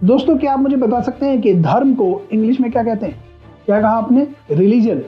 दोस्तों, क्या आप मुझे बता सकते हैं कि धर्म को इंग्लिश में क्या कहते हैं? क्या कहा आपने? रिलीजन।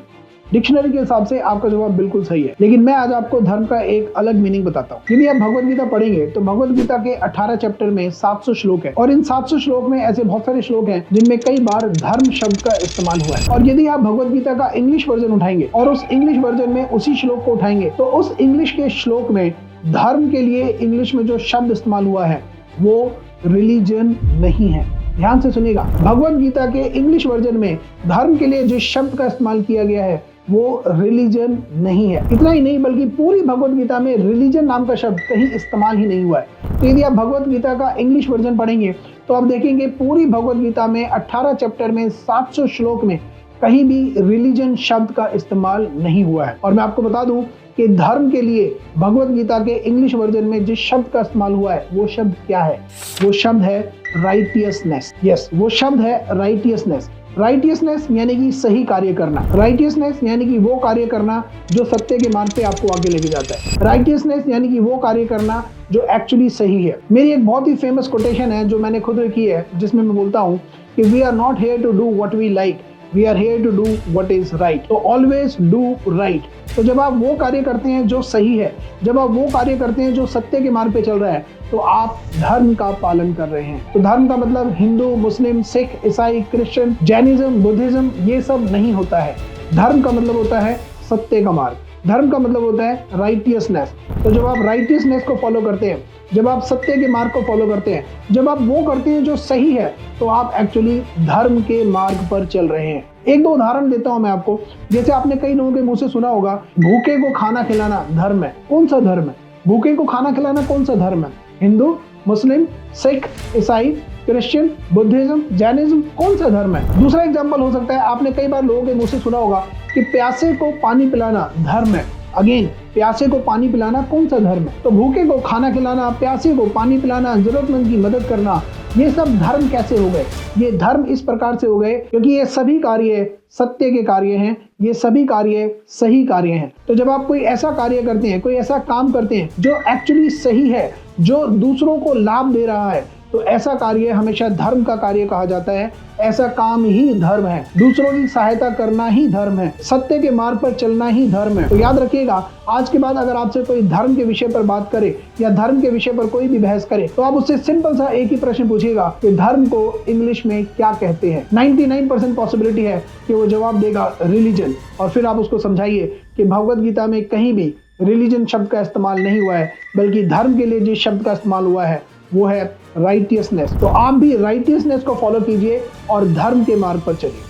डिक्शनरी के हिसाब से आपका जवाब बिल्कुल सही है, लेकिन मैं आज आपको धर्म का एक अलग मीनिंग बताता हूँ। यदि आप भगवत गीता पढ़ेंगे तो भगवत गीता के 18 चैप्टर में 700 श्लोक है और इन 700 श्लोक में ऐसे बहुत सारे श्लोक हैं जिनमें कई बार धर्म शब्द का इस्तेमाल हुआ है। और यदि आप भगवत गीता का इंग्लिश वर्जन उठाएंगे और उस इंग्लिश वर्जन में उसी श्लोक को उठाएंगे तो उस इंग्लिश के श्लोक में धर्म के लिए इंग्लिश में जो शब्द इस्तेमाल हुआ है वो रिलीजन नहीं है। ध्यान से सुनिएगा, भगवत गीता के इंग्लिश वर्जन में धर्म के लिए जिस शब्द का इस्तेमाल किया गया है वो रिलीजन नहीं है। इतना ही नहीं बल्कि पूरी भगवत गीता में रिलीजन नाम का शब्द कहीं इस्तेमाल ही नहीं हुआ है। तो यदि आप भगवत गीता का इंग्लिश वर्जन पढ़ेंगे तो आप देखेंगे पूरी भगवत गीता में 18 चैप्टर में 700 श्लोक में कहीं भी रिलीजन शब्द का इस्तेमाल नहीं हुआ है। और मैं आपको बता दूं कि धर्म के लिए भगवत गीता के इंग्लिश वर्जन में जिस शब्द का इस्तेमाल हुआ है वो शब्द क्या है? वो शब्द है राइटियसनेस। यस, वो शब्द है राइटियसनेस। राइटियसनेस यानी कि सही कार्य करना। राइटियसनेस यानी कि वो कार्य करना जो सत्य के मार्ग पे आपको आगे लेके जाता है। राइटियसनेस यानी कि वो कार्य करना जो एक्चुअली सही है। मेरी एक बहुत ही फेमस कोटेशन है जो मैंने खुद लिखी है, जिसमें मैं बोलता हूँ कि we are not here to do what we like, we are here to do what is right. तो ऑलवेज डू राइट। तो जब आप वो कार्य करते हैं जो सही है, जब आप वो कार्य करते हैं जो सत्य के मार्ग पे चल रहा है, तो आप धर्म का पालन कर रहे हैं। तो धर्म का मतलब हिंदू, मुस्लिम, सिख, ईसाई, क्रिश्चियन, जैनिज्म, बुद्धिज्म ये सब नहीं होता है। धर्म का मतलब होता है सत्य का मार्ग। धर्म का मतलब होता है राइटियसनेस। तो जब आप राइटियसनेस को फॉलो करते हैं, जब आप सत्य के मार्ग को फॉलो करते हैं, जब आप वो करते हैं जो सही है, तो आप एक्चुअली धर्म के मार्ग पर चल रहे हैं। एक दो उदाहरण देता हूं मैं आपको। जैसे आपने कई लोगों के मुंह से सुना होगा, भूखे को खाना खिलाना धर्म है। कौन सा धर्म है? भूखे को खाना खिलाना कौन सा धर्म है? हिंदू, मुस्लिम, सिख, ईसाई, क्रिश्चियन, बुद्धिज्म, जैनिज्म, कौन सा धर्म है? दूसरा एग्जाम्पल हो सकता है, आपने कई बार लोगों के मुंह से सुना होगा कि प्यासे को पानी पिलाना धर्म है। अगेन, प्यासे को पानी पिलाना कौन सा धर्म है? तो भूखे को खाना खिलाना, प्यासे को पानी पिलाना, जरूरतमंद की मदद करना, ये सब धर्म कैसे हो गए? ये धर्म इस प्रकार से हो गए क्योंकि ये सभी कार्य सत्य के कार्य हैं, ये सभी कार्य सही कार्य हैं। तो जब आप कोई ऐसा कार्य करते हैं, कोई ऐसा काम करते हैं जो एक्चुअली सही है, जो दूसरों को लाभ दे रहा है, तो ऐसा कार्य हमेशा धर्म का कार्य कहा जाता है। ऐसा काम ही धर्म है। दूसरों की सहायता करना ही धर्म है। सत्य के मार्ग पर चलना ही धर्म है। तो याद रखिएगा, आज के बाद अगर आपसे कोई धर्म के विषय पर बात करे या धर्म के विषय पर कोई भी बहस करे तो आप उससे सिंपल सा एक ही प्रश्न पूछिएगा कि धर्म को इंग्लिश में क्या कहते हैं। 99% पॉसिबिलिटी है कि वो जवाब देगा रिलीजन। और फिर आप उसको समझाइए कि भगवत गीता में कहीं भी रिलीजन शब्द का इस्तेमाल नहीं हुआ है, बल्कि धर्म के लिए जिस शब्द का इस्तेमाल हुआ है वो है राइटियसनेस। तो आप भी राइटियसनेस को फॉलो कीजिए और धर्म के मार्ग पर चलिए।